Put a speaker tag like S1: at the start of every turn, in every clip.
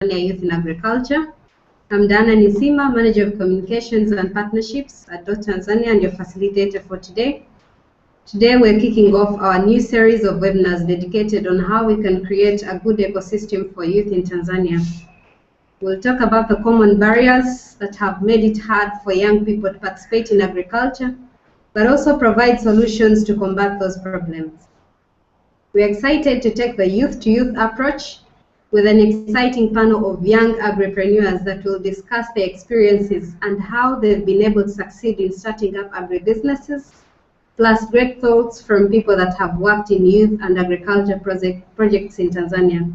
S1: Youth in Agriculture. I'm Ninsiima, Manager of Communications and Partnerships at Tanzania and your facilitator for today. Today we're kicking off our new series of webinars dedicated on how we can create a good ecosystem for youth in Tanzania. We'll talk about the common barriers that have made it hard for young people to participate in agriculture, but also provide solutions to combat those problems. We're excited to take the youth-to-youth approach with an exciting panel of young agripreneurs that will discuss their experiences and how they've been able to succeed in starting up agribusinesses, plus great thoughts from people that have worked in youth and agriculture projects in Tanzania.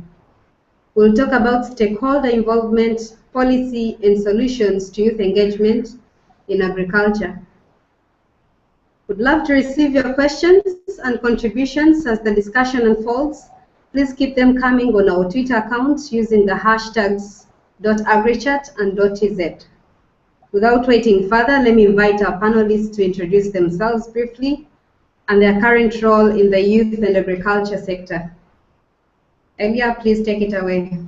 S1: We'll talk about stakeholder involvement, policy, and solutions to youth engagement in agriculture. Would love to receive your questions and contributions as the discussion unfolds. Please keep them coming on our Twitter accounts using the hashtags .agrichat and .tz. Without waiting further, let me invite our panelists to introduce themselves briefly and their current role in the youth and agriculture sector. Elia, please take it away.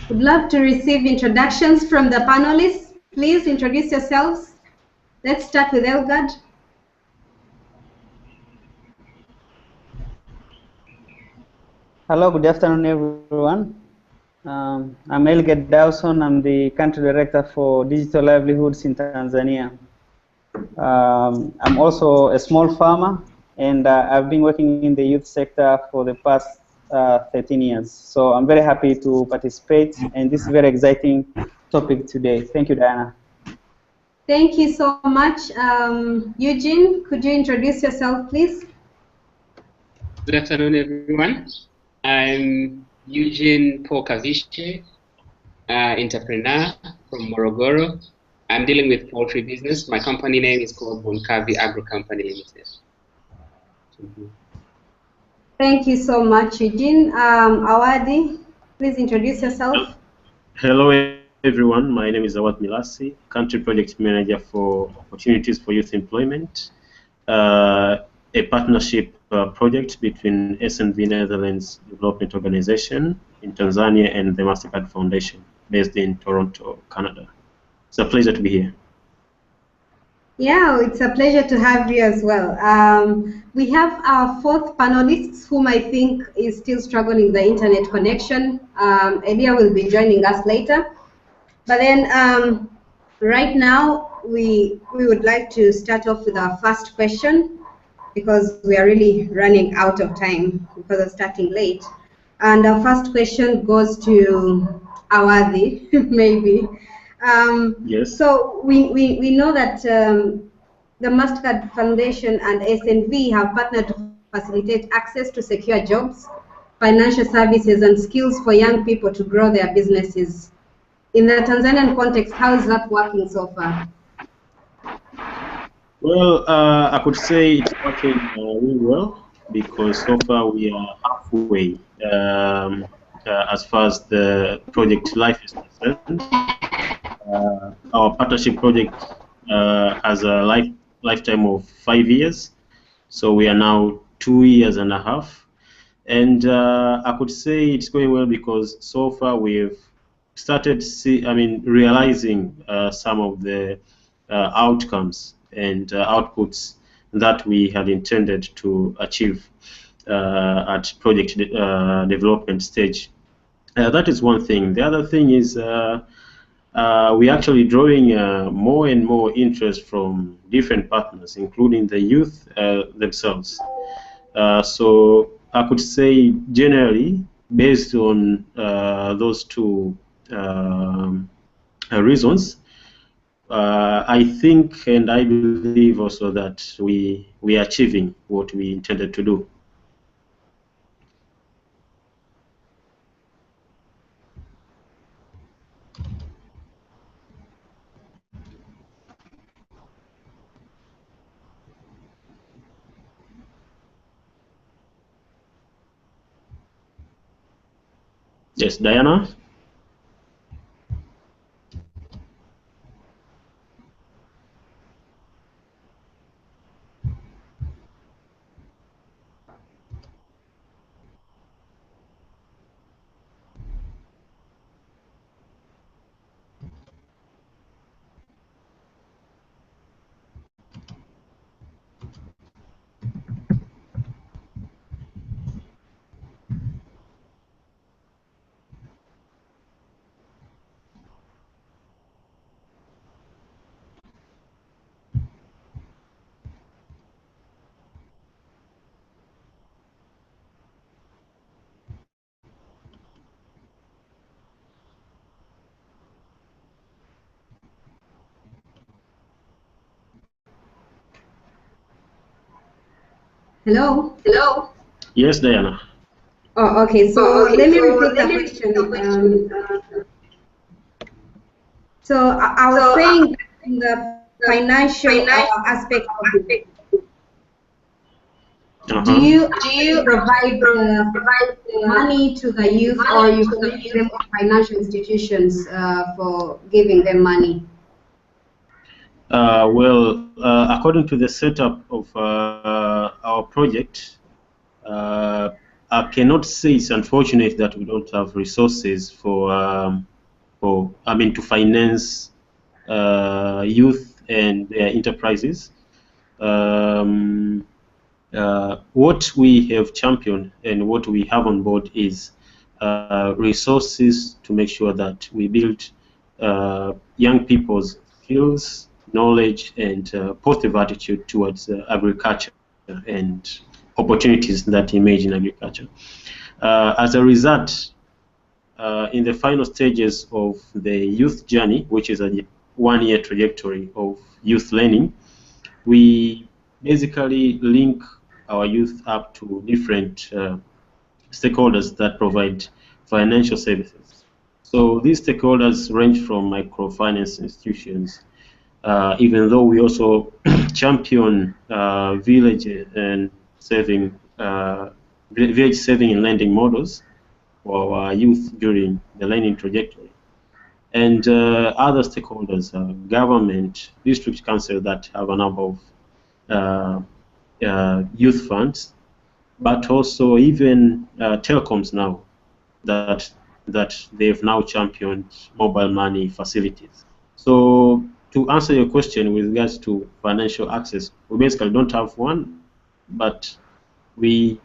S1: Would love to receive introductions from the panelists. Please introduce yourselves. Let's start with Eliguard.
S2: Hello, good afternoon, everyone. I'm Eliguard Dawson. I'm the Country Director for Digital Livelihoods in Tanzania. I'm also a small farmer, and I've been working in the youth sector for the past 13 years. So I'm very happy to participate in this very exciting topic today. Thank you, Diana.
S1: Thank you so much. Eugene, could you introduce yourself, please?
S3: Good afternoon, everyone. I'm Eugene Kavishe, entrepreneur from Morogoro. I'm dealing with poultry business. My company name is called Bonkavi Agro Company Limited.
S1: Thank you so much, Eugene. Awadh, please introduce yourself.
S4: Hello, everyone. My name is Awadh Milasi, Country Project Manager for Opportunities for Youth Employment, a partnership project between SNV Netherlands Development Organization in Tanzania and the MasterCard Foundation based in Toronto, Canada. It's a pleasure to be here.
S1: Yeah, it's a pleasure to have you as well. We have our fourth panelist, whom I think is still struggling with the internet connection. Elia will be joining us later. But then right now, we would like to start off with our first question because we are really running out of time because of starting late. And our first question goes to Awadh, maybe.
S4: Yes.
S1: So we know that the MasterCard Foundation and SNV have partnered to facilitate access to secure jobs, financial services, and skills for young people to grow their businesses. In the Tanzanian context, how is that working so far?
S4: Well, I could say it's working really well because so far we are halfway as far as the project life is concerned. Our partnership project has a lifetime of 5 years, so we are now 2.5 years. And I could say it's going well because so far we've started realizing some of the outcomes and outputs that we had intended to achieve at project development stage. That is one thing. The other thing is we're actually drawing more and more interest from different partners, including the youth themselves. So I could say generally, based on those two reasons, I think and I believe also that we are achieving what we intended to do. Yes, Diana?
S1: Hello?
S4: Hello? Yes, Diana.
S1: Oh, okay. So let me repeat the question. So I was saying that in the financial aspect of it, do you provide money to the youth, or you connect them to financial institutions for giving them money?
S4: Well, according to the setup of our project, I cannot say it's unfortunate that we don't have resources to finance youth and their enterprises. What we have championed and what we have on board is resources to make sure that we build young people's skills, knowledge, and positive attitude towards agriculture and opportunities that emerge in agriculture. As a result, in the final stages of the youth journey, which is a one-year trajectory of youth learning, we basically link our youth up to different stakeholders that provide financial services. So these stakeholders range from microfinance institutions, even though we also champion village saving and lending models for our youth during the learning trajectory. And other stakeholders, government, district council that have a number of youth funds, but also even telecoms now that they've now championed mobile money facilities. So to answer your question with regards to financial access, we basically don't have one, but we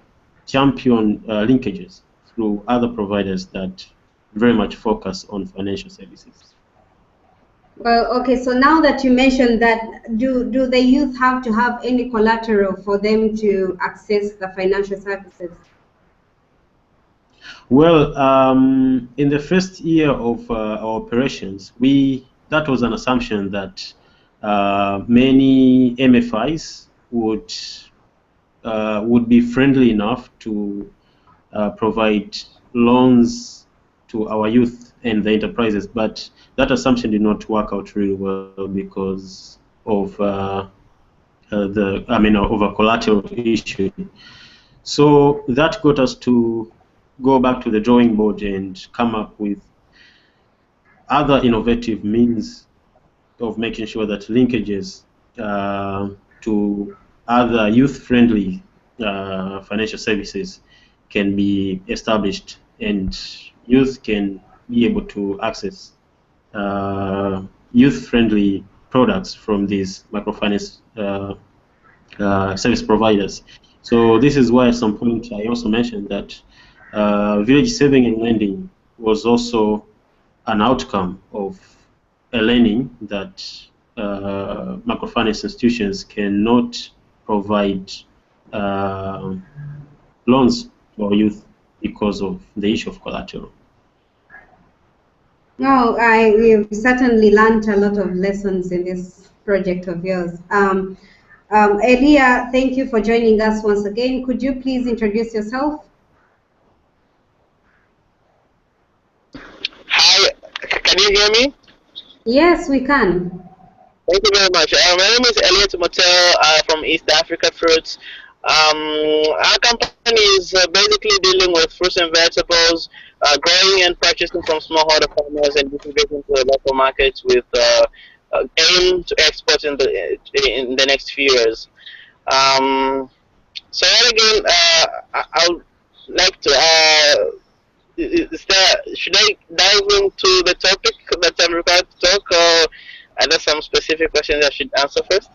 S4: champion linkages through other providers that very much focus on financial services.
S1: Well, okay, so now that you mentioned that, do the youth have to have any collateral for them to access the financial services?
S4: Well, in the first year of our operations, that was an assumption that many MFIs would be friendly enough to provide loans to our youth and the enterprises, but that assumption did not work out really well because of a collateral issue. So that got us to go back to the drawing board and come up with other innovative means of making sure that linkages to other youth-friendly financial services can be established, and youth can be able to access youth-friendly products from these microfinance service providers. So this is why at some point I also mentioned that village saving and lending was also an outcome of a learning that microfinance institutions cannot provide loans for youth because of the issue of collateral.
S1: No, we've certainly learned a lot of lessons in this project of yours. Elia, thank you for joining us once again. Could you please introduce yourself?
S5: Hi, can you hear me?
S1: Yes, we can.
S5: Thank you very much. My name is Elia Timotheo from East Africa Fruits. Our company is basically dealing with fruits and vegetables, growing and purchasing from smallholder farmers and distributing to the local markets with aim to export in the next few years. So again, I would like to. Should I dive into the topic that I'm required to talk, or are there some specific questions I should answer first?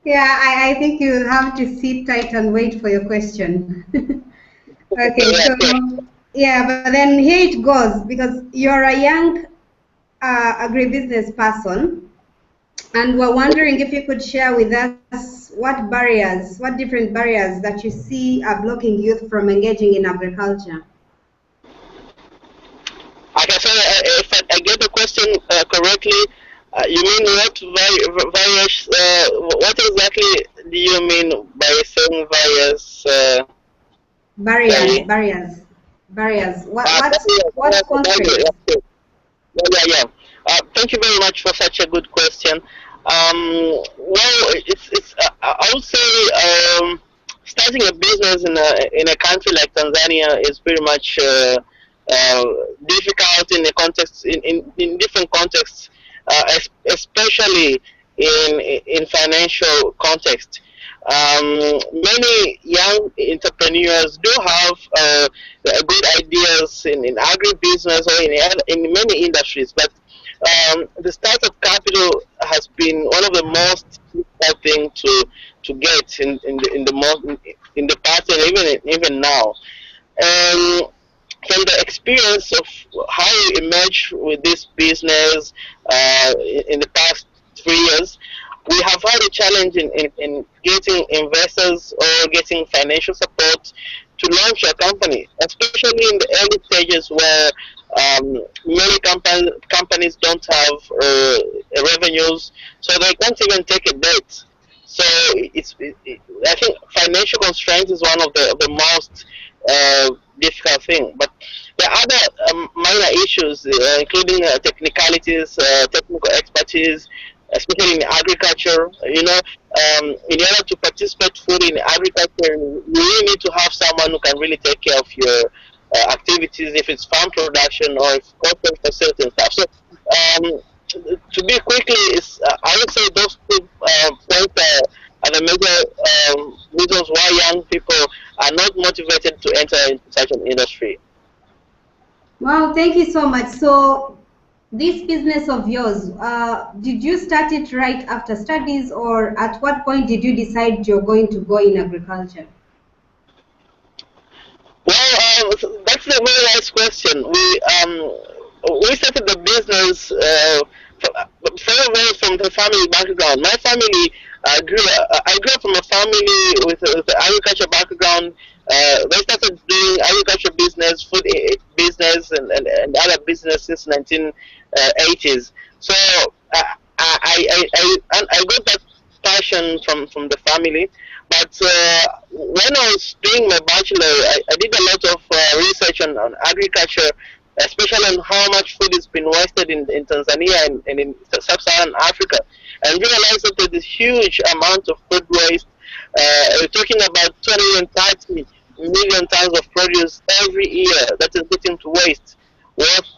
S1: Yeah, I think you have to sit tight and wait for your question. Okay, so yeah, but then here it goes, because you're a young agribusiness person, and we're wondering if you could share with us what different barriers that you see are blocking youth from engaging in agriculture.
S5: Okay, so if I get the question correctly, you mean what exactly do you mean by saying various?
S1: Barriers. What constraints?
S5: Yeah. Thank you very much for such a good question. Well, I would say starting a business in a country like Tanzania is pretty much difficult in the context in different contexts, especially in financial context. Many young entrepreneurs do have good ideas in agribusiness or in many industries, but the startup capital has been one of the most difficult things to get in the past and even now. From the experience of how we emerged with this business in the past 3 years, we have had a challenge in getting investors or getting financial support to launch a company, especially in the early stages where many companies don't have revenues, so they can't even take a debt. So I think financial constraints is one of the most difficult thing. But there are other minor issues, including technicalities, technical expertise, especially in agriculture. In order to participate fully in agriculture, you really need to have someone who can really take care of your activities, if it's farm production or if corporate facility and stuff. So, to be quickly, I would say those two points are the major reasons why young people are not motivated to enter into such an industry.
S1: Wow, thank you so much. So, this business of yours, did you start it right after studies, or at what point did you decide you're going to go in agriculture?
S5: Well, that's a very nice question. We started the business from the family background. My family I grew up from a family with an agriculture background. They started doing agriculture business, food business, and other business since 1980s. So I got that passion from the family. But when I was doing my bachelor, I did a lot of research on agriculture, especially on how much food is being wasted in Tanzania and in sub-Saharan Africa, and realized that there's a huge amount of food waste. We're talking about 230 million tons of produce every year that is getting to waste, worth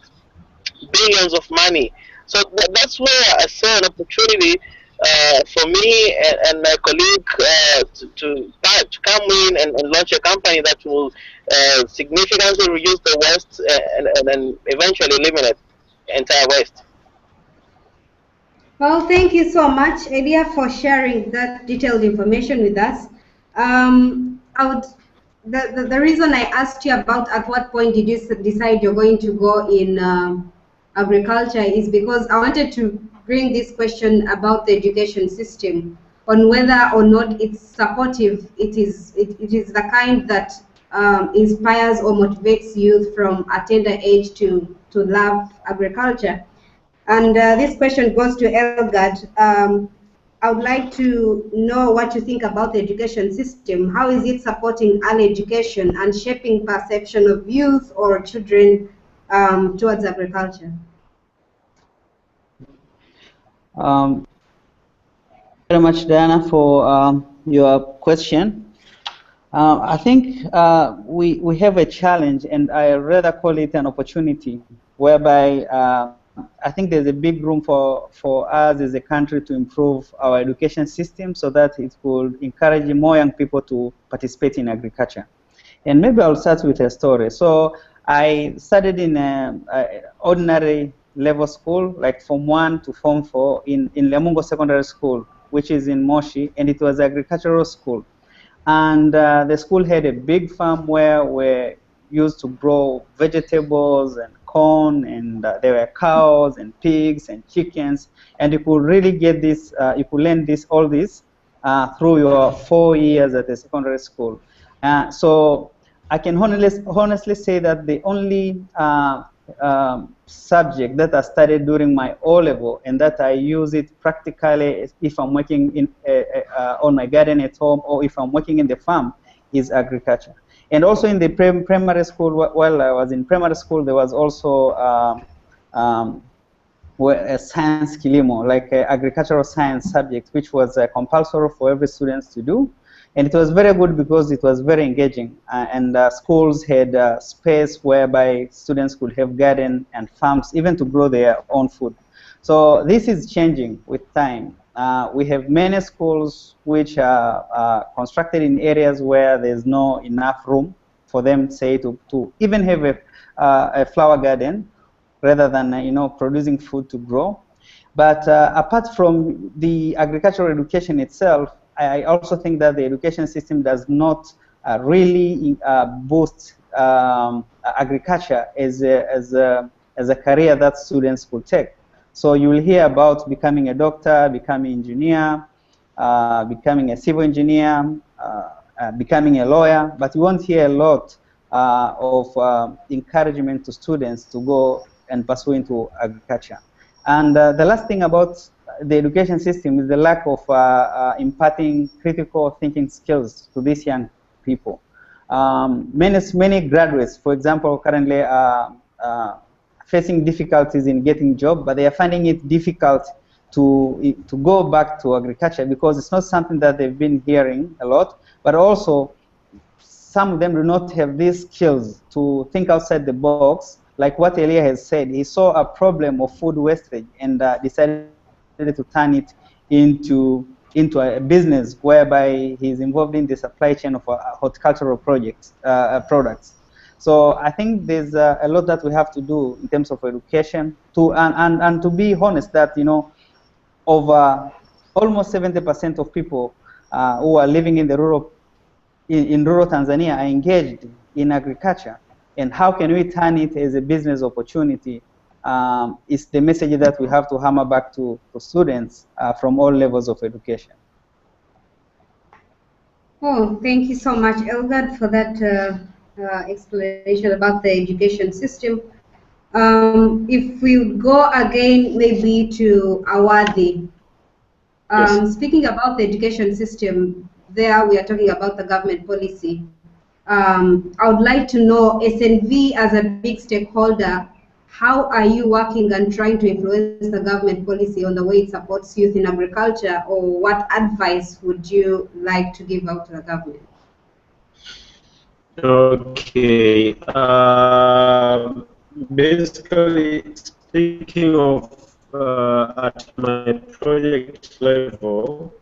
S5: billions of money. So that's where I saw an opportunity for me and my colleague to come in and launch a company that will significantly reduce the waste and then eventually eliminate entire waste.
S1: Well, thank you so much, Elia, for sharing that detailed information with us. The reason I asked you about at what point did you decide you're going to go in agriculture is because I wanted to bring this question about the education system, on whether or not it's supportive. It is the kind that inspires or motivates youth from a tender age to love agriculture. And this question goes to Eliguard. I would like to know what you think about the education system. How is it supporting early education and shaping perception of youth or children towards agriculture?
S2: Very much, Diana, for your question. I think we have a challenge, and I rather call it an opportunity, whereby I think there's a big room for us as a country to improve our education system so that it will encourage more young people to participate in agriculture. And maybe I'll start with a story. So I studied in an ordinary level school, like Form 1 to Form 4 in Lemungo Secondary School, which is in Moshi, and it was agricultural school. And the school had a big farm where we used to grow vegetables and corn, and there were cows and pigs and chickens, and you could really get this, you could learn all this through your 4 years at the secondary school. So I can honestly say that the only subject that I studied during my O-level and that I use it practically if I'm working in on my garden at home or if I'm working in the farm is agriculture. And also in the primary school, while I was in primary school, there was also a science kilimo, like agricultural science subject, which was compulsory for every student to do. And it was very good because it was very engaging, and schools had space whereby students could have garden and farms, even to grow their own food. So this is changing with time. We have many schools which are constructed in areas where there's no enough room for them, say, to even have a flower garden, rather than producing food to grow. But apart from the agricultural education itself, I also think that the education system does not really boost agriculture as a career that students could take. So you will hear about becoming a doctor, becoming an engineer, becoming a civil engineer, becoming a lawyer, but you won't hear a lot of encouragement to students to go and pursue into agriculture. And the last thing about the education system is the lack of imparting critical thinking skills to these young people. Many graduates, for example, currently are facing difficulties in getting jobs, but they are finding it difficult to go back to agriculture because it's not something that they've been hearing a lot, but also some of them do not have these skills to think outside the box. Like what Elia has said, he saw a problem of food wastage and decided to turn it into a business whereby he's involved in the supply chain of horticultural products. So I think there's a lot that we have to do in terms of education and to be honest that over almost 70% of people who are living in the rural Tanzania are engaged in agriculture. And how can we turn it as a business opportunity is the message that we have to hammer back to students from all levels of education.
S1: Oh, thank you so much, Eliguard, for that explanation about the education system. If we go again maybe to Awadh,
S4: Yes.
S1: Speaking about the education system, there we are talking about the government policy. I would like to know, SNV as a big stakeholder, how are you working and trying to influence the government policy on the way it supports youth in agriculture, or what advice would you like to give out to the government?
S4: Okay. Basically, speaking of at my project level,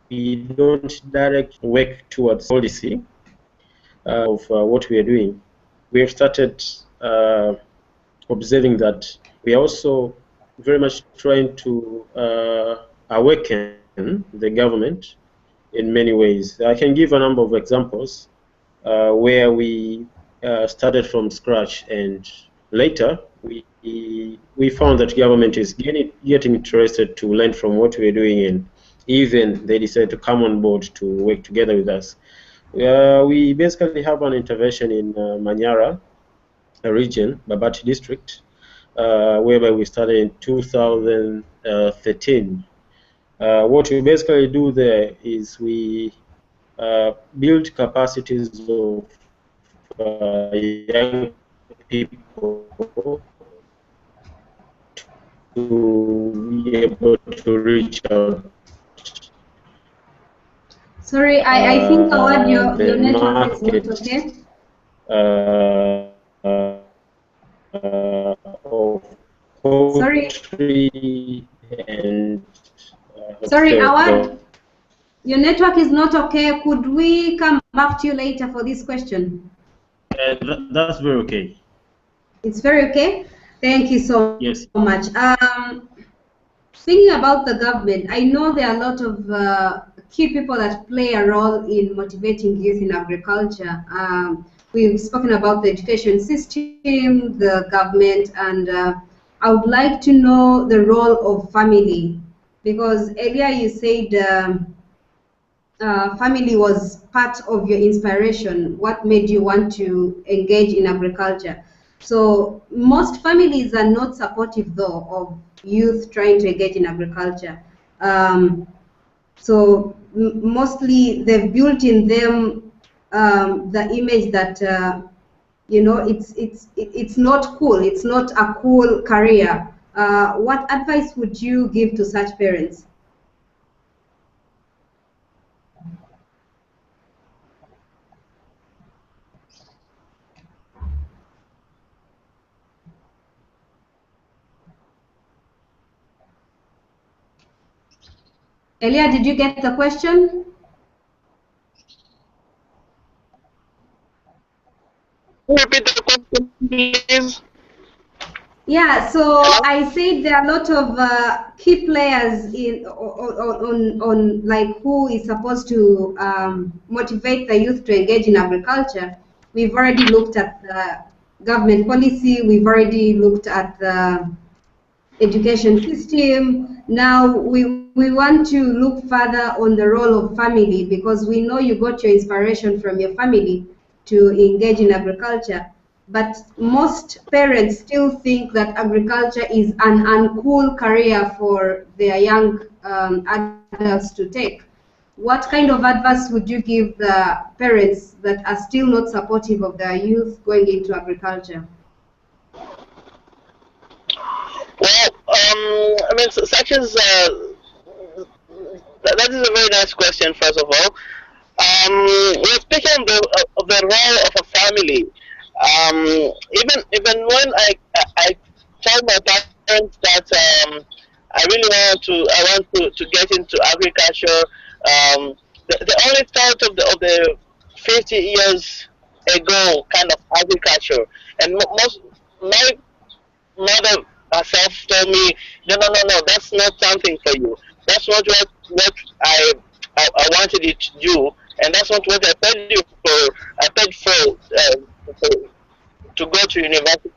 S4: we don't directly work towards policy of what we are doing. We have started observing that we are also very much trying to awaken the government in many ways. I can give a number of examples where we started from scratch, and later we found that government is getting interested to learn from what we're doing, and even they decided to come on board to work together with us. We basically have an intervention in Manyara region, Babati district, whereby we started in 2013. What we basically do there is we build capacities of young people to be able to reach out
S1: Sorry, I think Awadh, your network is
S4: market,
S1: not okay.
S4: Of
S1: Sorry.
S4: poultry and
S1: Sorry, Awadh,
S4: horticulture.
S1: your network is not okay. Could we come back to you later for this question?
S4: That's very okay.
S1: It's very okay. Thank you so
S4: Yes.
S1: much. Thinking about the government, I know there are a lot of key people that play a role in motivating youth in agriculture. We've spoken about the education system, the government, and I would like to know the role of family, because earlier you said family was part of your inspiration. What made you want to engage in agriculture? So most families are not supportive, though, of youth trying to engage in agriculture. So mostly they've built in them the image that you know, it's not cool. It's not a cool career. What advice would you give to such parents? Elia, did you get the question?
S5: Repeat the question, please.
S1: Yeah, so I said there are a lot of key players in on like who is supposed to motivate the youth to engage in agriculture. We've already looked at the government policy. We've already looked at the education system. Now we want to look further on the role of family, because we know you got your inspiration from your family to engage in agriculture. But most parents still think that agriculture is an uncool career for their young adults to take. What kind of advice would you give the parents that are still not supportive of their youth going into agriculture?
S5: Well, I mean, such as that is a very nice question. First of all, we're speaking of the role of a family. Even when I told my parents that I really want to get into agriculture, the only thought of the 50 years ago kind of agriculture, and most my mother herself told me, no, that's not something for you. That's not what I wanted you to do, and that's not what I paid you for. I paid for to go to university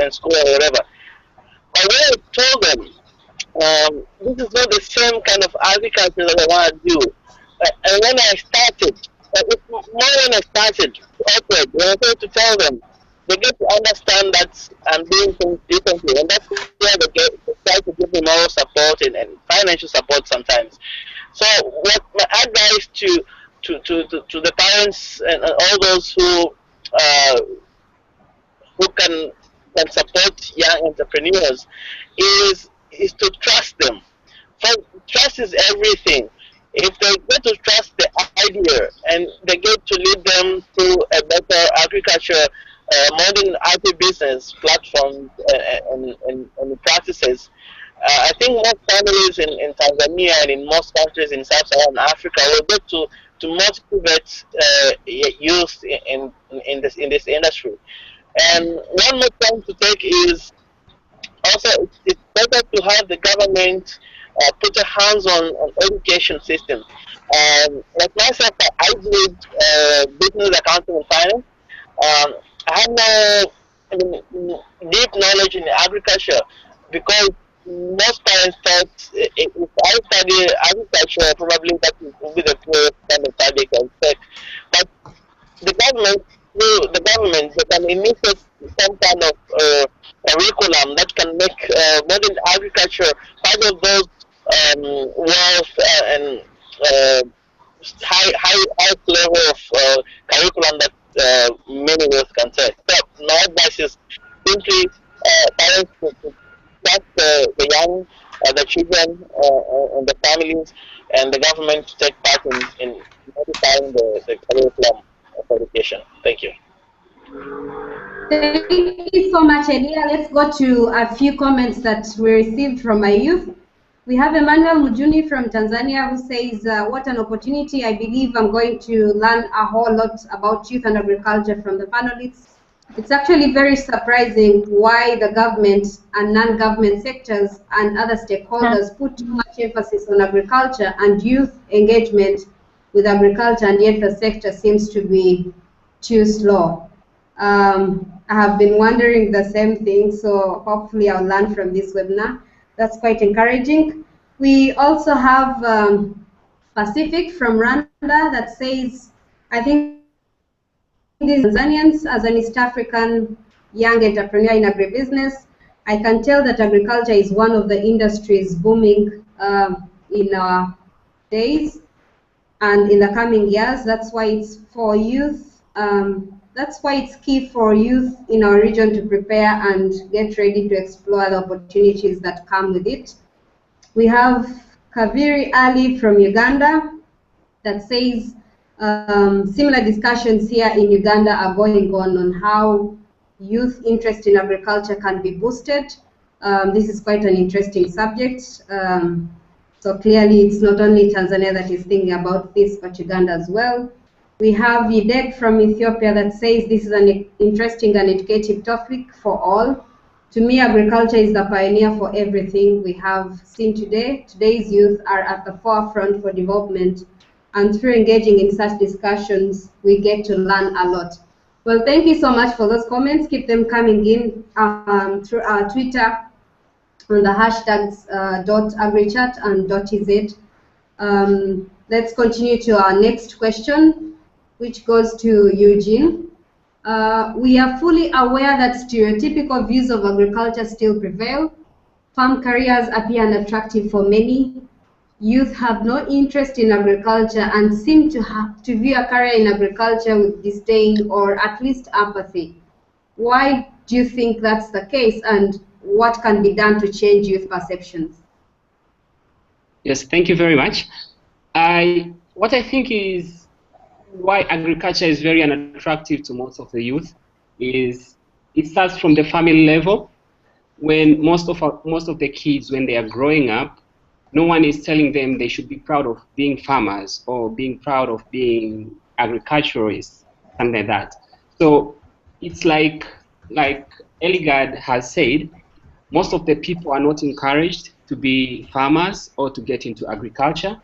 S5: and school or whatever. But when I told them, this is not the same kind of agriculture that I want to do. And when I started, it's more when I started to operate, when I started to tell them, they get to understand that I'm doing things differently, and that's where they try to give me moral support and financial support sometimes. So, what my advice to the parents and all those uh, who can support young entrepreneurs is to trust them. So trust is everything. If they get to trust the idea and they get to lead them through a better agriculture, modern agribusiness platforms and practices, I think most families in Tanzania and in most countries in sub-Saharan Africa will get to motivate youth in this industry. And one more point to take is also it's better to have the government put their hands on education system. Like myself, I did business accounting and finance. I have no deep knowledge in agriculture because most parents thought if I study agriculture, probably that will be the poorest kind of subject I would take. But the government, through the government, they can initiate some kind of curriculum that can make modern agriculture part of those wealth and high level of curriculum that many youth can take. So my advice is simply parents to trust the young the children and the families and the government to take part in modifying the curriculum of education. Thank you.
S1: Thank you so much, Elia. Let's go to a few comments that we received from my youth. We have Emmanuel Mujuni from Tanzania who says, what an opportunity. I believe I'm going to learn a whole lot about youth and agriculture from the panelists. It's actually very surprising why the government and non-government sectors and other stakeholders put too much emphasis on agriculture and youth engagement with agriculture, and yet the sector seems to be too slow. I have been wondering the same thing, so hopefully I'll learn from this webinar. That's quite encouraging. We also have Pacific from Rwanda that says, I think these Tanzanians, as an East African young entrepreneur in agribusiness, I can tell that agriculture is one of the industries booming in our days and in the coming years. That's why it's for youth. That's why it's key for youth in our region to prepare and get ready to explore the opportunities that come with it. We have Kaviri Ali from Uganda that says similar discussions here in Uganda are going on how youth interest in agriculture can be boosted. This is quite an interesting subject. So clearly it's not only Tanzania that is thinking about this, but Uganda as well. We have Yidek from Ethiopia that says this is an interesting and educative topic for all. To me, agriculture is the pioneer for everything we have seen today. Today's youth are at the forefront for development, and through engaging in such discussions, we get to learn a lot. Well, thank you so much for those comments. Keep them coming in through our Twitter on the hashtags .agrichat and .tz. Let's continue to our next question, which goes to Eugene. We are fully aware that stereotypical views of agriculture still prevail. Farm careers appear unattractive for many. Youth have no interest in agriculture and seem to view a career in agriculture with disdain or at least apathy. Why do you think that's the case, and what can be done to change youth perceptions?
S3: Yes, thank you very much. What I think is why agriculture is very unattractive to most of the youth is it starts from the family level. When most of the kids, when they are growing up, no one is telling them they should be proud of being farmers or being proud of being agriculturists, something like that. So it's like Eliguard has said, most of the people are not encouraged to be farmers or to get into agriculture.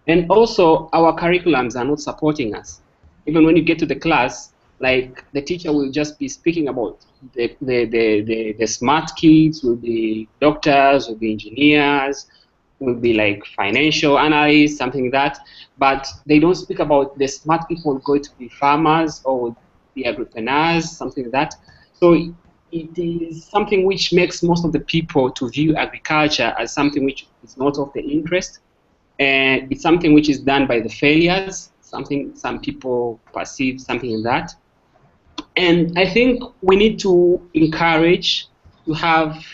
S3: And also our curriculums are not supporting us. Even when you get to the class, like the teacher will just be speaking about the smart kids will be doctors, will be engineers, will be like financial analysts, something like that. But they don't speak about the smart people going to be farmers or the agripreneurs, something like that. So it is something which makes most of the people to view agriculture as something which is not of their interest. And it's something which is done by the failures, something some people perceive, something like that. And I think we need to encourage to have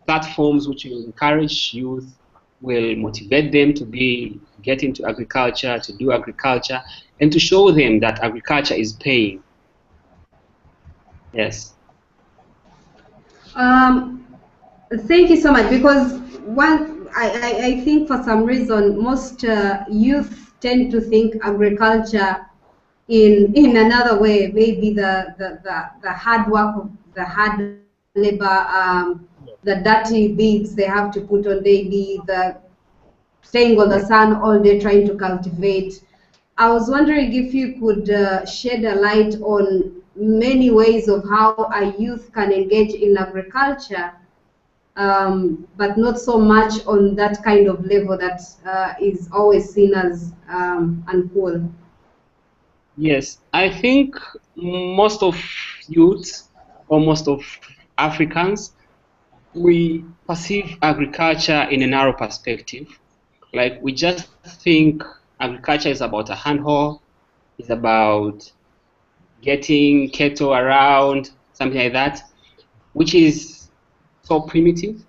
S3: platforms which will encourage youth, will motivate them to get into agriculture, to do agriculture, and to show them that agriculture is paying. Yes.
S1: Thank you so much, because I think for some reason most youth tend to think agriculture in another way, maybe the hard work, the hard labor, the dirty beads they have to put on daily, the staying on the sun all day trying to cultivate. I was wondering if you could shed a light on many ways of how a youth can engage in agriculture, but not so much on that kind of level that is always seen as uncool.
S3: Yes, I think most of youth or most of Africans, we perceive agriculture in a narrow perspective. Like we just think agriculture is about a handhole, it's about getting cattle around, something like that, which is so primitive.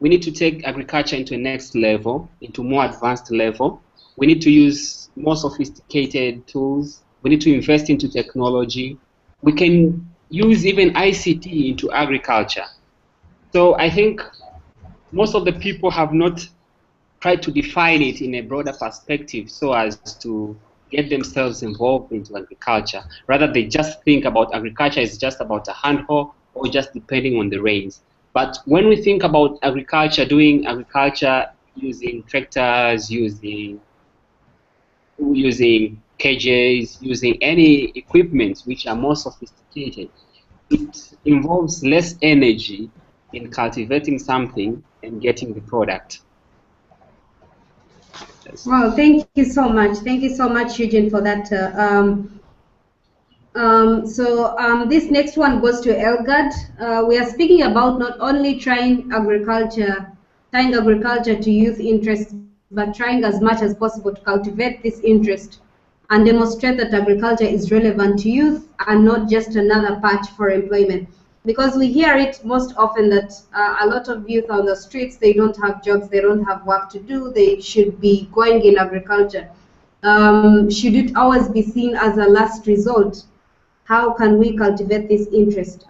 S3: we need to take agriculture into a next level, into more advanced level. We need to use more sophisticated tools. We need to invest into technology. We can use even ICT into agriculture. So I think most of the people have not tried to define it in a broader perspective so as to get themselves involved into agriculture. Rather, they just think about agriculture as just about a handhold or just depending on the rains. But when we think about agriculture, doing agriculture using tractors, using cages, using any equipment which are more sophisticated, it involves less energy in cultivating something and getting the product. Yes.
S1: Well, thank you so much. Thank you so much, Eugene, for that. This next one goes to Eliguard. We are speaking about not only tying agriculture to youth interests, but trying as much as possible to cultivate this interest and demonstrate that agriculture is relevant to youth and not just another patch for employment. Because we hear it most often that a lot of youth on the streets, they don't have jobs, they don't have work to do, they should be going in agriculture. Should it always be seen as a last resort? How can we cultivate this interest?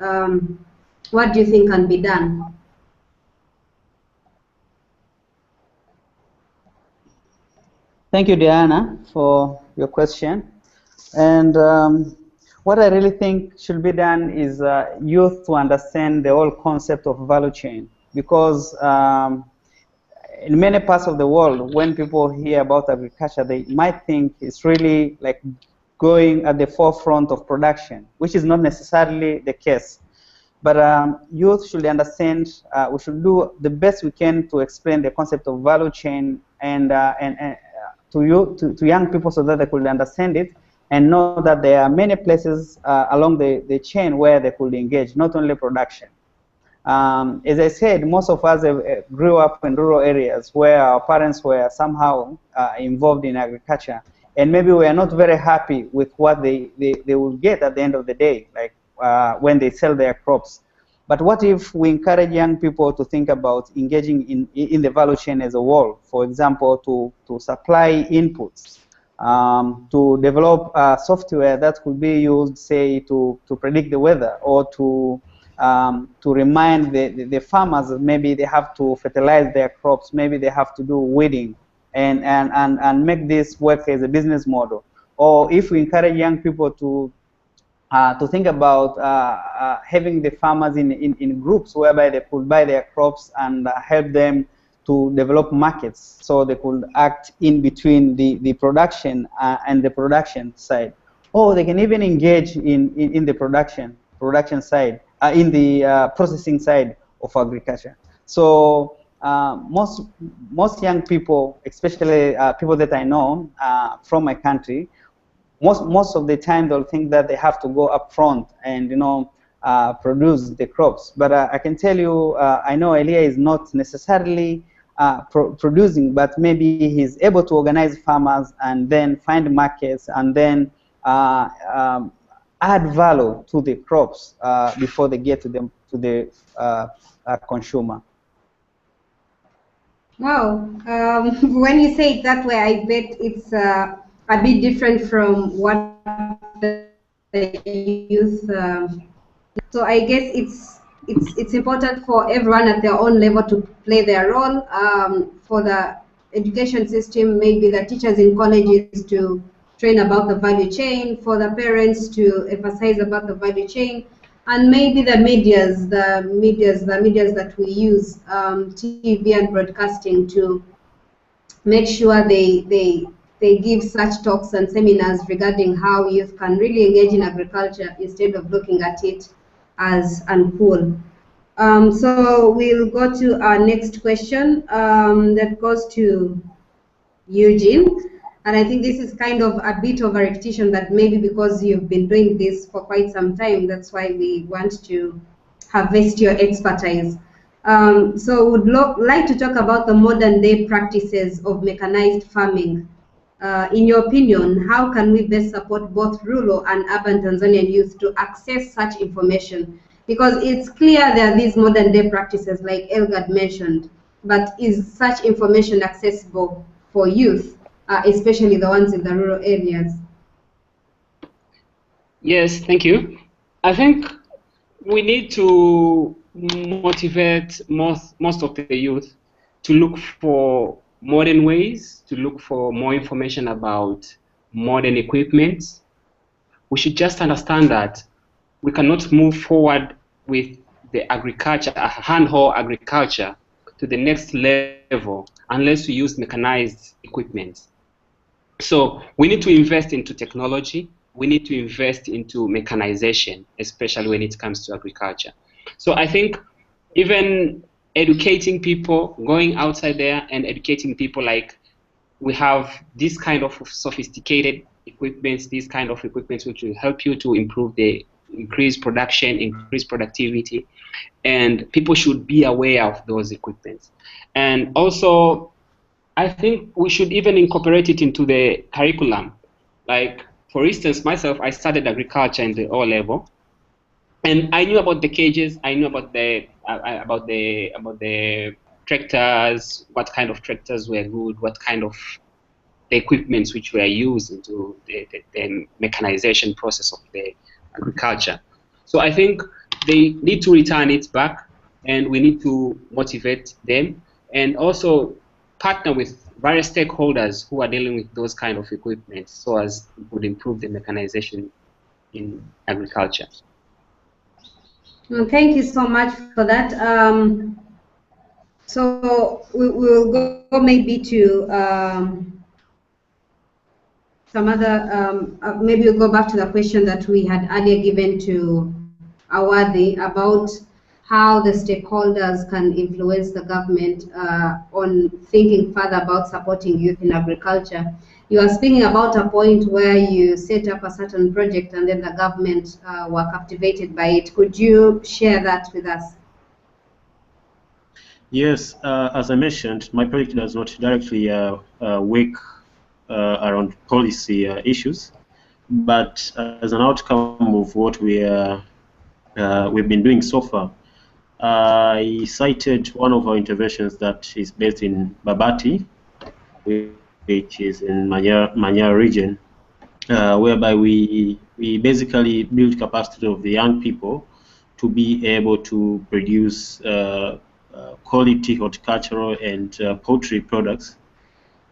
S1: What do you think can be done?
S2: Thank you, Diana, for your question. And what I really think should be done is youth to understand the whole concept of value chain, because in many parts of the world, when people hear about agriculture, they might think it's really like going at the forefront of production, which is not necessarily the case. But youth should understand, we should do the best we can to explain the concept of value chain and to young people so that they could understand it and know that there are many places along the chain where they could engage, not only production. As I said, most of us grew up in rural areas where our parents were somehow involved in agriculture, and maybe we are not very happy with what they will get at the end of the day, like when they sell their crops. But what if we encourage young people to think about engaging in the value chain as a whole? For example, to supply inputs, to develop software that could be used, say, to predict the weather, or to remind the farmers that maybe they have to fertilize their crops, maybe they have to do weeding, and make this work as a business model. Or if we encourage young people to think about having the farmers in groups whereby they could buy their crops and help them to develop markets, so they could act in between the production and the production side. Or they can even engage in the production side, in the processing side of agriculture. So most young people, especially people that I know from my country, most of the time they'll think that they have to go up front and produce the crops. But I can tell you, I know Elia is not necessarily producing, but maybe he's able to organize farmers and then find markets and then add value to the crops before they get to the consumer.
S1: Wow, when you say it that way, I bet it's a bit different from what the youth. So I guess it's important for everyone at their own level to play their role. For the education system, maybe the teachers in colleges to train about the value chain, for the parents to emphasize about the value chain, and maybe the medias that we use, TV and broadcasting, to make sure they give such talks and seminars regarding how youth can really engage in agriculture instead of looking at it as uncool. So we'll go to our next question that goes to Eugene. And I think this is kind of a bit of a repetition, that maybe because you've been doing this for quite some time, that's why we want to harvest your expertise. So would like to talk about the modern day practices of mechanized farming. In your opinion, how can we best support both rural and urban Tanzanian youth to access such information? Because it's clear there are these modern day practices, like Eliguard mentioned, but is such information accessible for youth, especially the ones in the rural areas?
S3: Yes, thank you. I think we need to motivate most of the youth to look for modern ways, to look for more information about modern equipment. We should just understand that we cannot move forward with the agriculture, hand-hold agriculture, to the next level unless we use mechanized equipment. So we need to invest into technology. We need to invest into mechanization, especially when it comes to agriculture. So I think even educating people, going outside there and educating people, like we have this kind of sophisticated equipment, this kind of equipment which will help you to increase production, increase productivity, and people should be aware of those equipments. And also, I think we should even incorporate it into the curriculum. Like, for instance, myself, I studied agriculture in the O level, and I knew about the cages. I knew about the tractors, what kind of tractors were good, what kind of the equipments which were used into the mechanization process of the agriculture. So I think they need to return it back, and we need to motivate them, and also partner with various stakeholders who are dealing with those kind of equipment, so as it would improve the mechanization in agriculture.
S1: Well, thank you so much for that. So we'll go maybe to some other, maybe we'll go back to the question that we had earlier given to Awadh about how the stakeholders can influence the government on thinking further about supporting youth in agriculture. You are speaking about a point where you set up a certain project and then the government were captivated by it. Could you share that with us?
S4: Yes, as I mentioned, my project does not directly work around policy issues, but as an outcome of what we've been doing so far, I cited one of our interventions that is based in Babati, which is in Manyara region, whereby we basically build capacity of the young people to be able to produce quality horticultural and poultry products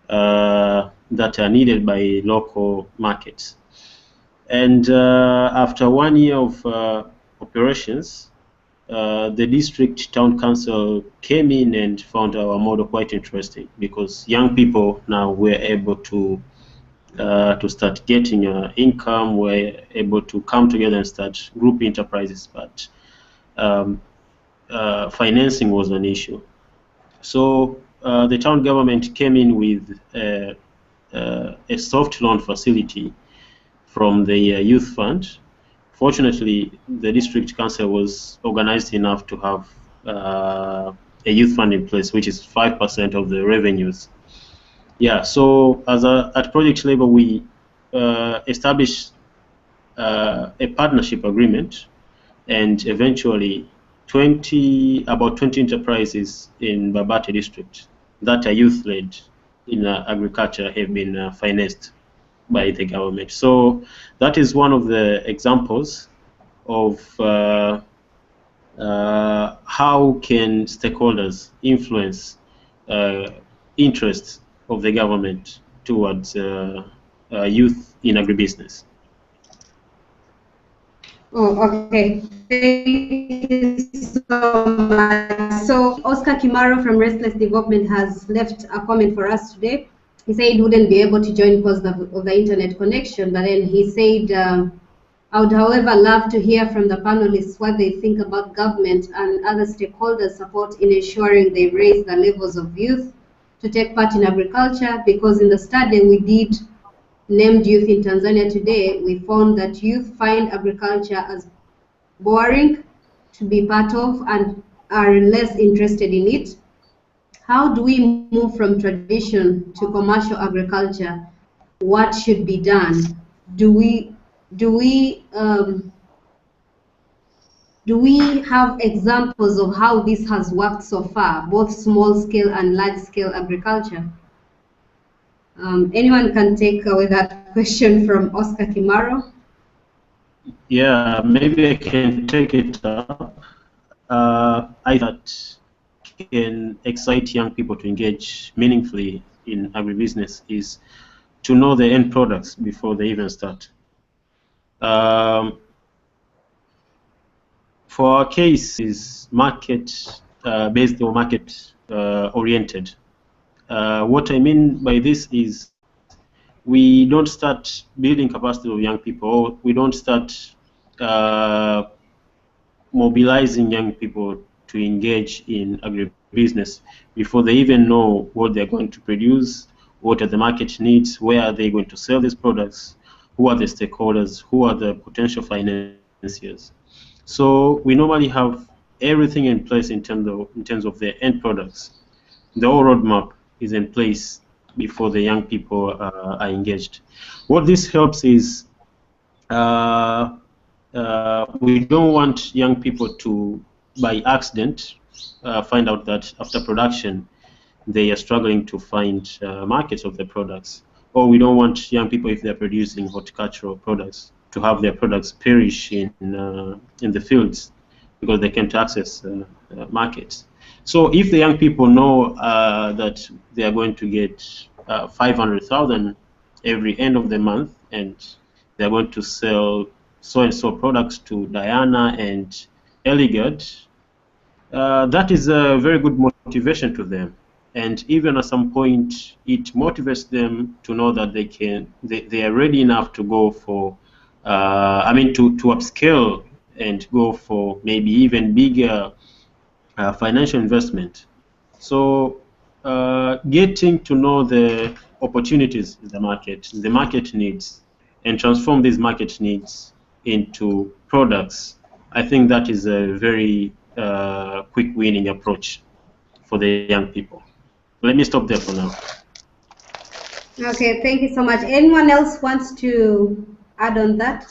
S4: that are needed by local markets. And after 1 year of operations, the district town council came in and found our model quite interesting, because young people now were able to start getting income, were able to come together and start group enterprises, but financing was an issue. So the town government came in with a soft loan facility from the youth fund. Fortunately, the district council was organized enough to have a youth fund in place, which is 5% of the revenues. Yeah, so at project level, we established a partnership agreement, and eventually about 20 enterprises in Babati district that are youth-led in agriculture have been financed by the government. So that is one of the examples of how can stakeholders influence interests of the government towards youth in agribusiness.
S1: Oh, okay. Thank you so much. So Oscar Kimaro from Restless Development has left a comment for us today. He said he wouldn't be able to join because of the internet connection, but then he said, I would, however, love to hear from the panelists what they think about government and other stakeholders' support in ensuring they raise the levels of youth to take part in agriculture, because in the study we did named youth in Tanzania today, we found that youth find agriculture as boring to be part of and are less interested in it. How do we move from tradition to commercial agriculture? What should be done? Do we do we have examples of how this has worked so far, both small-scale and large-scale agriculture? Anyone can take away that question from Oscar Kimaro?
S4: Yeah, maybe I can take it up. I thought can excite young people to engage meaningfully in agribusiness is to know the end products before they even start. For our case is market based or market oriented. What I mean by this is we don't start building capacity of young people, or we don't start mobilizing young people to engage in agribusiness before they even know what they're going to produce, what are the market needs, where are they going to sell these products, who are the stakeholders, who are the potential financiers. So we normally have everything in place in terms of the end products. The whole roadmap is in place before the young people are engaged. What this helps is we don't want young people to, by accident, find out that after production they are struggling to find markets of their products. Or we don't want young people, if they're producing horticultural products, to have their products perish in the fields because they can't access markets. So if the young people know that they are going to get 500,000 every end of the month, and they're going to sell so-and-so products to Diana and Eliguard, that is a very good motivation to them. And even at some point, it motivates them to know that they are ready enough to go for, to upscale and go for maybe even bigger financial investment. So getting to know the opportunities in the market needs, and transform these market needs into products, I think that is a very quick winning approach for the young people. Let me stop there for now.
S1: Okay, thank you so much. Anyone else wants to add on that?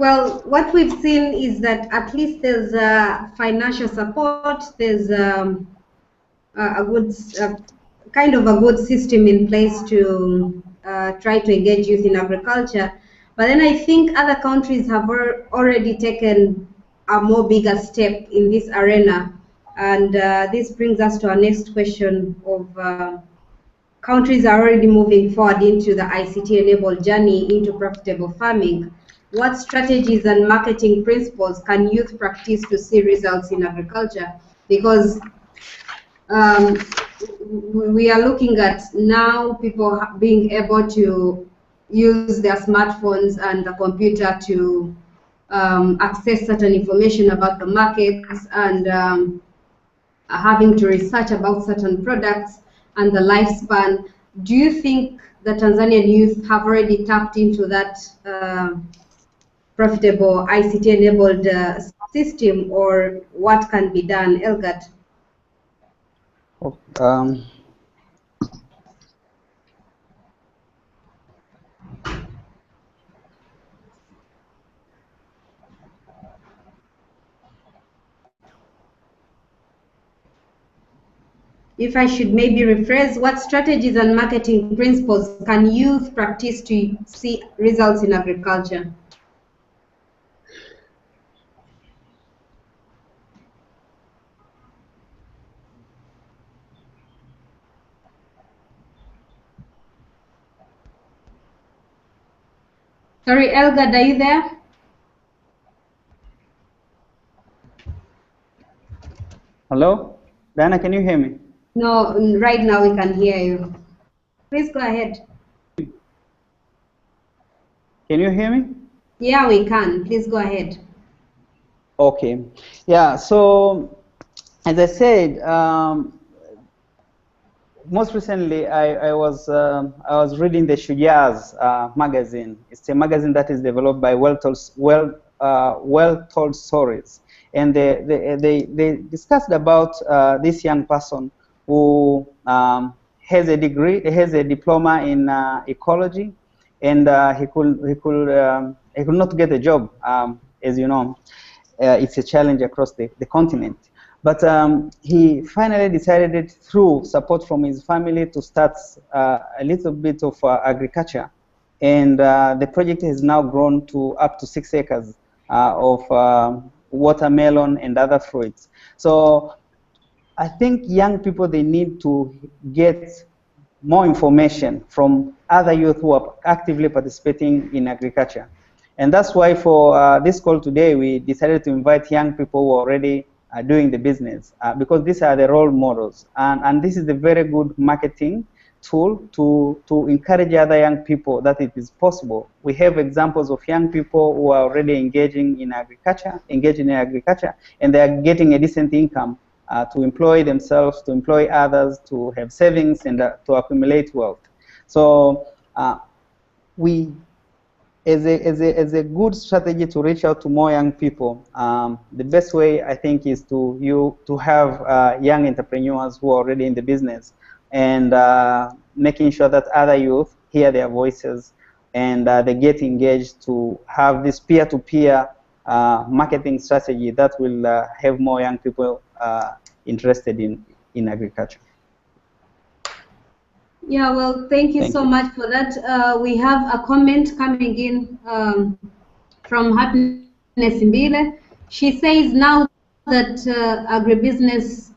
S1: Well, what we've seen is that at least there's financial support, there's a good kind of a good system in place to try to engage youth in agriculture. But then I think other countries have already taken a more bigger step in this arena. And this brings us to our next question of countries are already moving forward into the ICT-enabled journey into profitable farming. What strategies and marketing principles can youth practice to see results in agriculture? Because we are looking at now people being able to use their smartphones and the computer to access certain information about the markets, and having to research about certain products and the lifespan. Do you think the Tanzanian youth have already tapped into that profitable ICT-enabled system, or what can be done? Eliguard? If I should maybe rephrase, what strategies and marketing principles can youth practice to see results in agriculture? Sorry, Eliguard, are you there?
S2: Hello? Diana, can you hear me?
S1: No, right now we can hear you. Please go ahead.
S2: Can you hear me?
S1: Yeah, we can. Please go ahead.
S2: Okay. Yeah, so as I said, most recently I was reading the Shujaaz magazine. It's a magazine that is developed by Well Told Stories. And they discussed about this young person who has a degree, has a diploma in ecology, and he could he could not get a job. As you know, it's a challenge across the continent. But he finally decided, through support from his family, to start a little bit of agriculture. And the project has now grown to up to 6 acres of watermelon and other fruits. So I think young people, they need to get more information from other youth who are actively participating in agriculture. And that's why for this call today, we decided to invite young people who are already doing the business, because these are the role models. And this is a very good marketing tool to encourage other young people that it is possible. We have examples of young people who are already engaging in agriculture, and they are getting a decent income to employ themselves, to employ others, to have savings, and to accumulate wealth. So we, as a good strategy to reach out to more young people, the best way, I think, is to have young entrepreneurs who are already in the business, and making sure that other youth hear their voices, and they get engaged to have this peer-to-peer marketing strategy that will have more young people interested in agriculture.
S1: Yeah, well, thank you so much for that. We have a comment coming in from Happiness Mbile. She says now that agribusiness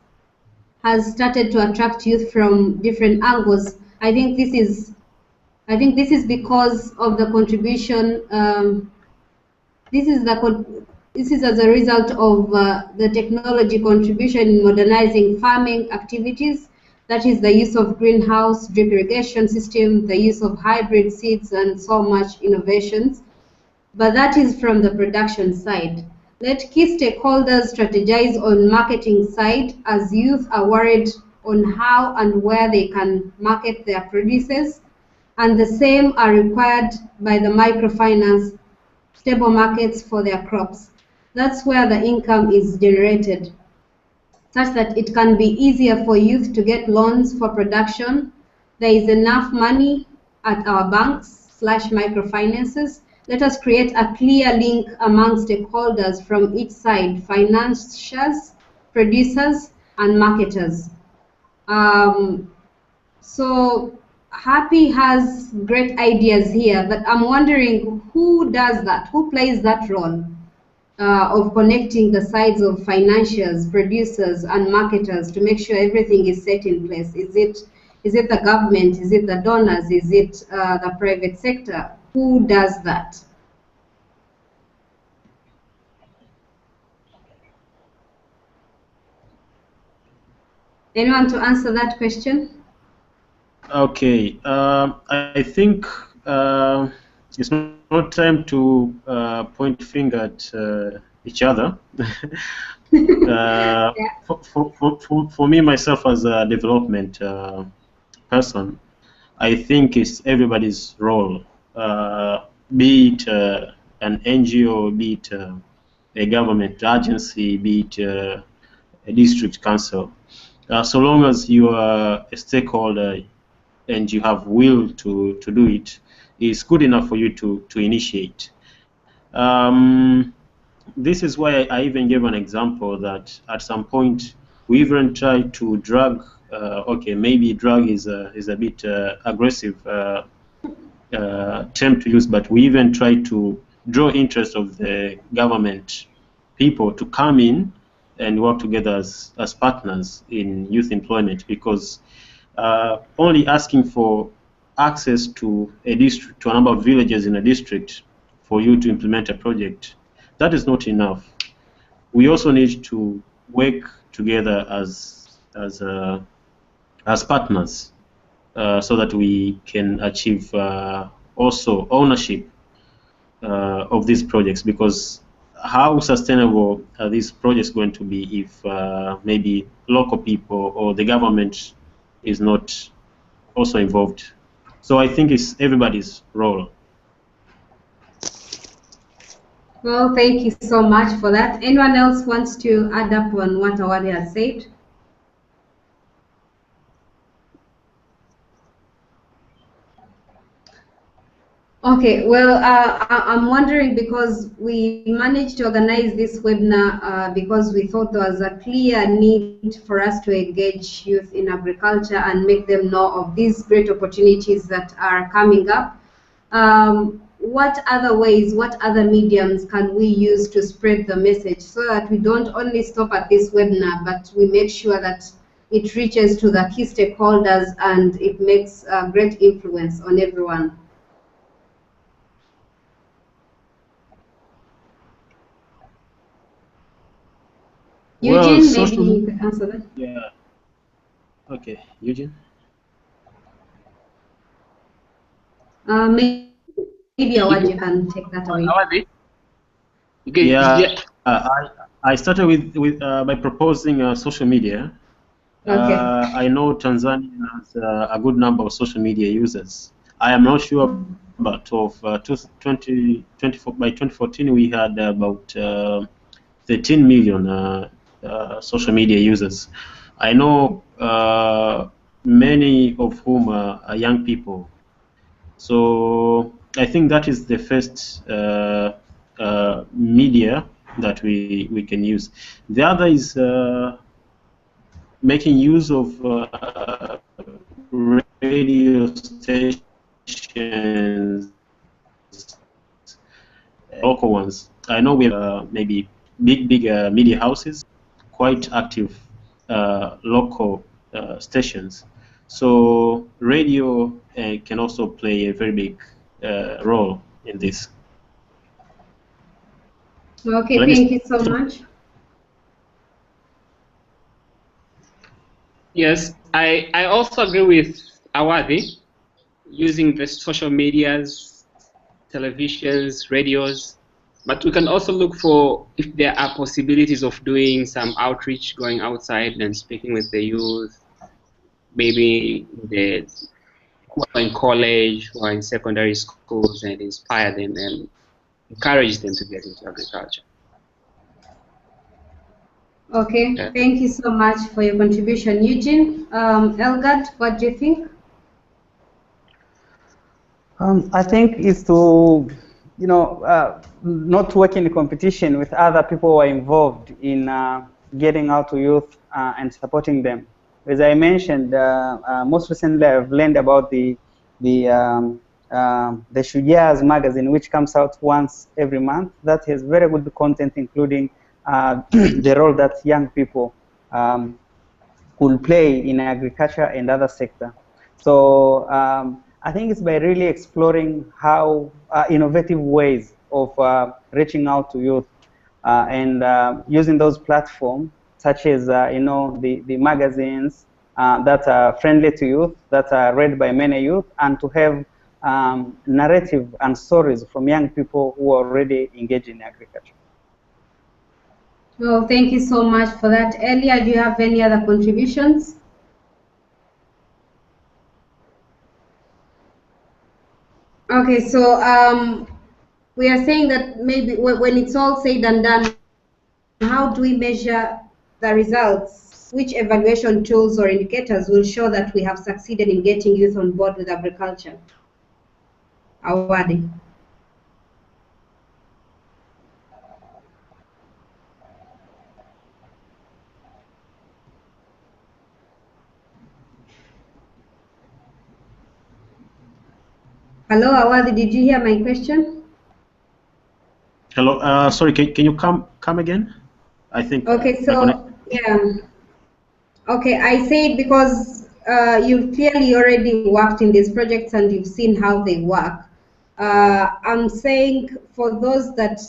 S1: has started to attract youth from different angles. I think this is because of the contribution. This is as a result of the technology contribution in modernizing farming activities. That is the use of greenhouse, drip irrigation system, the use of hybrid seeds, and so much innovations. But that is from the production side. Let key stakeholders strategize on marketing side, as youth are worried on how and where they can market their produces, and the same are required by the microfinance stable markets for their crops. That's where the income is generated, such that it can be easier for youth to get loans for production. There is enough money at our banks / microfinances. Let us create a clear link among stakeholders from each side: financiers, producers, and marketers. So Happy has great ideas here, but I'm wondering who does that? Who plays that role of connecting the sides of financiers, producers, and marketers to make sure everything is set in place? Is it the government? Is it the donors? Is it the private sector? Who does that? Anyone to answer that question?
S4: Okay, I think it's not time to point finger at each other.
S1: Yeah.
S4: For me, myself, as a development person, I think it's everybody's role, be it an NGO, be it a government agency, be it a district council. So long as you are a stakeholder and you have will to do it, it's good enough for you to initiate. This is why I even gave an example that at some point we even tried to drag. Okay, maybe drug is a bit aggressive term to use, but we even tried to draw interest of the government people to come in and work together as partners in youth employment, because only asking for access to a district, to a number of villages in a district for you to implement a project, that is not enough. We also need to work together as partners so that we can achieve also ownership of these projects, because how sustainable are these projects going to be if maybe local people or the government is not also involved? So I think it's everybody's role.
S1: Well, thank you so much for that. Anyone else wants to add up on what Awadh has said? Okay, well, I'm wondering, because we managed to organize this webinar because we thought there was a clear need for us to engage youth in agriculture and make them know of these great opportunities that are coming up. What other ways, what other mediums can we use to spread the message so that we don't only stop at this webinar, but we make sure that it reaches to the key stakeholders and it makes a great influence on everyone?
S4: Well,
S1: Eugene, maybe you could answer that.
S4: Yeah. Okay, Eugene.
S1: Maybe Awadh, you can take that away.
S3: Awadh?
S4: Yeah, I started with by proposing social media.
S1: Okay.
S4: I know Tanzania has a good number of social media users. I am not sure, but of 2024, by 2014 we had about 13 million social media users. I know many of whom are young people. So I think that is the first media that we can use. The other is making use of radio stations, local ones. I know we have maybe big media houses, quite active local stations. So radio can also play a very big role in this.
S1: Okay, thank you so much.
S3: Yes, I also agree with Awadh, using the social medias, televisions, radios, but we can also look for if there are possibilities of doing some outreach, going outside and speaking with the youth, maybe who are in college, who are in secondary schools, and inspire them and encourage them to get into agriculture.
S1: Okay,
S3: Yeah.
S1: Thank you so much for your contribution, Eugene. Eliguard, what do you think?
S2: I think it's to, not work in competition with other people who are involved in getting out to youth and supporting them. As I mentioned, most recently I've learned about the Shujaaz magazine, which comes out once every month. That has very good content, including the role that young people could play in agriculture and other sector. So I think it's by really exploring how innovative ways of reaching out to youth and using those platforms, such as the magazines that are friendly to youth, that are read by many youth, and to have narrative and stories from young people who are already engaged in agriculture.
S1: Well, thank you so much for that. Elia, do you have any other contributions? Okay, so we are saying that maybe when it's all said and done, how do we measure the results? Which evaluation tools or indicators will show that we have succeeded in getting youth on board with agriculture? Awadh. Hello, Awadh, did you hear my question?
S4: Hello, sorry, can you come again? I think.
S1: Okay, so yeah. Okay, I say it because you've clearly already worked in these projects and you've seen how they work. I'm saying for those that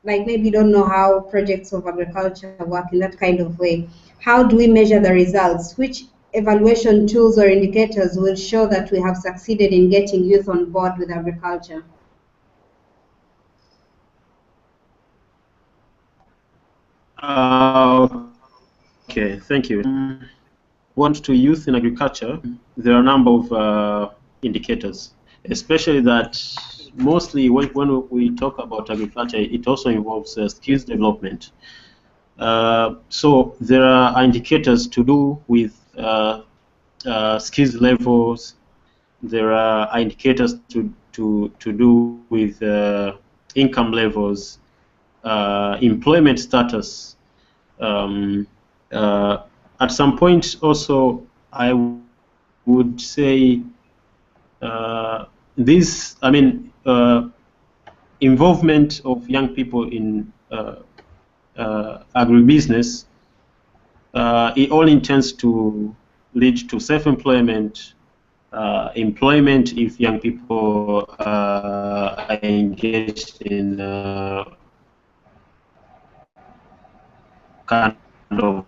S1: maybe don't know how projects of agriculture work in that kind of way, how do we measure the results? Which evaluation tools or indicators will show that we have succeeded in getting youth on board with agriculture?
S4: Okay, thank you. Want to youth in agriculture, there are a number of indicators, especially that mostly when we talk about agriculture, it also involves skills development. So there are indicators to do with skills levels. There are indicators to to do with income levels, employment status. At some point also, I would say involvement of young people in agribusiness, it all intends to lead to self-employment, employment if young people are engaged in kind of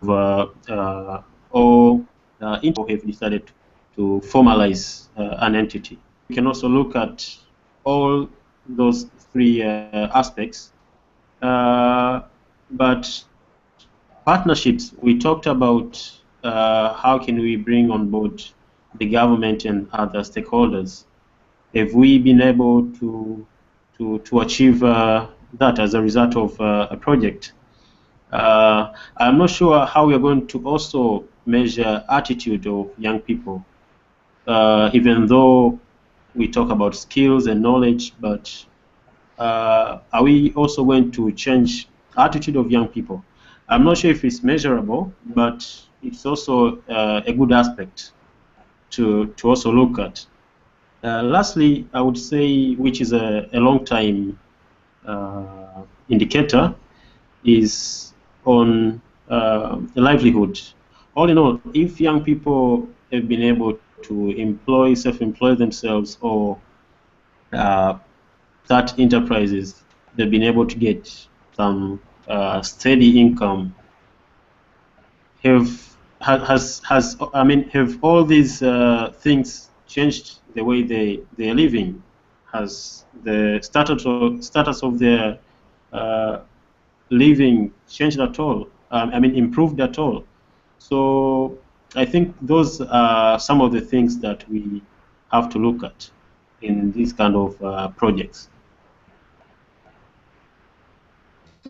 S4: have decided to formalize an entity. We can also look at all those three aspects, but partnerships, we talked about how can we bring on board the government and other stakeholders. Have we been able to achieve that as a result of a project? I'm not sure how we are going to also measure attitude of young people, even though we talk about skills and knowledge, but are we also going to change attitude of young people? I'm not sure if it's measurable, but it's also a good aspect to also look at. Lastly, I would say, which is a long time indicator, is on livelihood. All in all, if young people have been able to self-employ themselves or start enterprises, they've been able to get some steady income. Have all these things changed the way they're living? Has the status of their living changed at all? Improved at all? So I think those are some of the things that we have to look at in these kind of projects.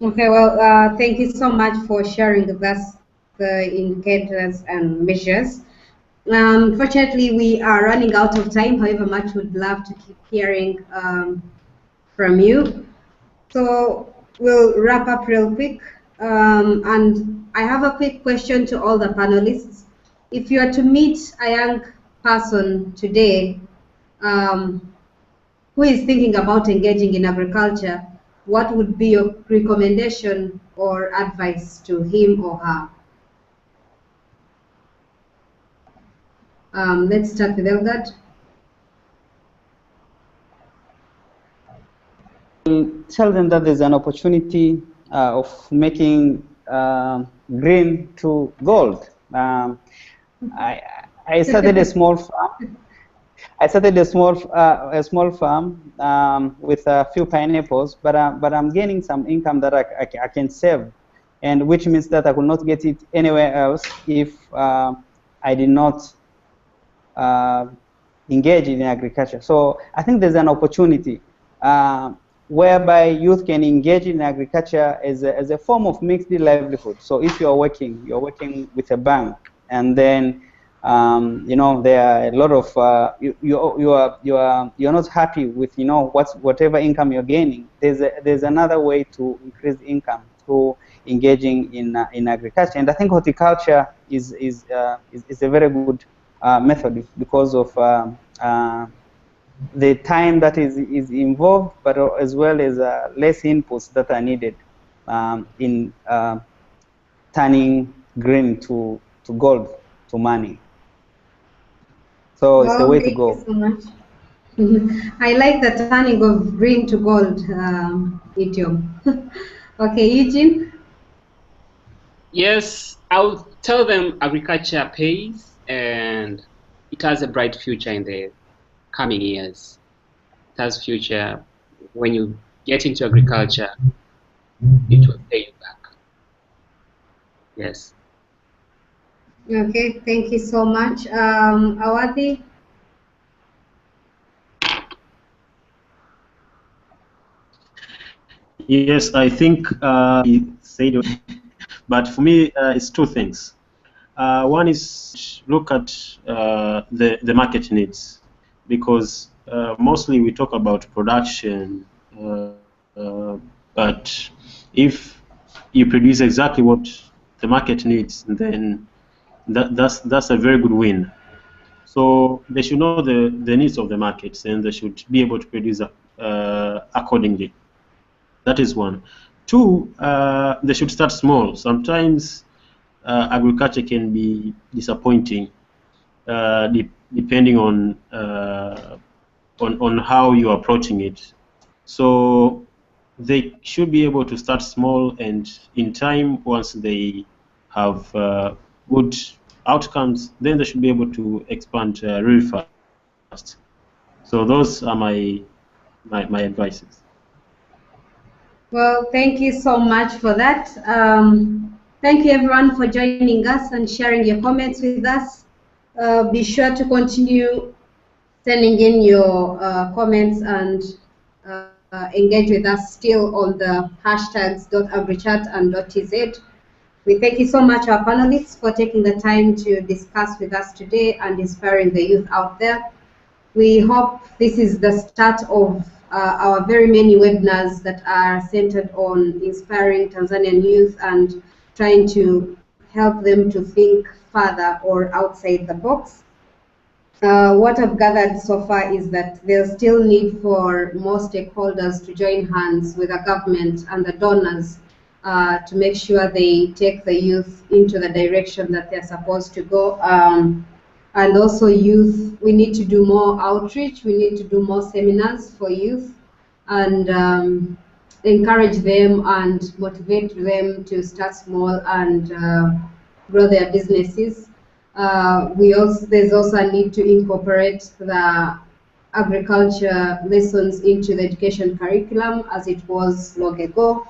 S1: Okay, well, thank you so much for sharing with us the indicators and measures. Fortunately, we are running out of time. However, much would love to keep hearing from you. So we'll wrap up real quick. And I have a quick question to all the panelists. If you are to meet a young person today who is thinking about engaging in agriculture, what would be your recommendation or advice to him or her? Let's start with Eliguard.
S2: Tell them that there's an opportunity of making green to gold. I started a small farm. I started a small farm with a few pineapples, but I'm gaining some income that I can save, and which means that I could not get it anywhere else if I did not engage in agriculture. So I think there's an opportunity whereby youth can engage in agriculture as a form of mixed livelihood. So if you're working with a bank, and then there are a lot of you're not happy with whatever income you're gaining. There's another way to increase income through engaging in agriculture, and I think horticulture is a very good method because of the time that is involved, but as well as less inputs that are needed in turning green to gold, to money. So it's the way to go.
S1: Thank you so much. I like the turning of green to gold idiom. Okay, Eugene?
S3: Yes, I'll tell them agriculture pays and it has a bright future in the coming years. It has future. When you get into agriculture, it will pay you back. Yes.
S1: Okay, thank you so much. Awadh?
S4: Yes, I think he said it, but for me, it's two things. One is look at the market needs, because mostly we talk about production, but if you produce exactly what the market needs, then that's a very good win. So they should know the needs of the markets, and they should be able to produce accordingly. That is one. Two, they should start small. Sometimes agriculture can be disappointing, depending on how you're approaching it. So they should be able to start small, and in time, once they have good outcomes, then they should be able to expand really fast. So those are my advices.
S1: Well, thank you so much for that. Thank you everyone for joining us and sharing your comments with us. Be sure to continue sending in your comments and engage with us still on the hashtags .agrichat and .tz. We thank you so much, our panelists, for taking the time to discuss with us today and inspiring the youth out there. We hope this is the start of our very many webinars that are centered on inspiring Tanzanian youth and trying to help them to think further or outside the box. What I've gathered so far is that there's still need for more stakeholders to join hands with the government and the donors to make sure they take the youth into the direction that they're supposed to go. And also youth, we need to do more outreach, we need to do more seminars for youth and encourage them and motivate them to start small and grow their businesses. There's also a need to incorporate the agriculture lessons into the education curriculum as it was long ago.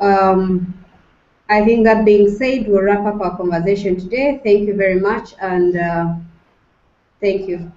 S1: I think that being said, we'll wrap up our conversation today. Thank you very much, and thank you.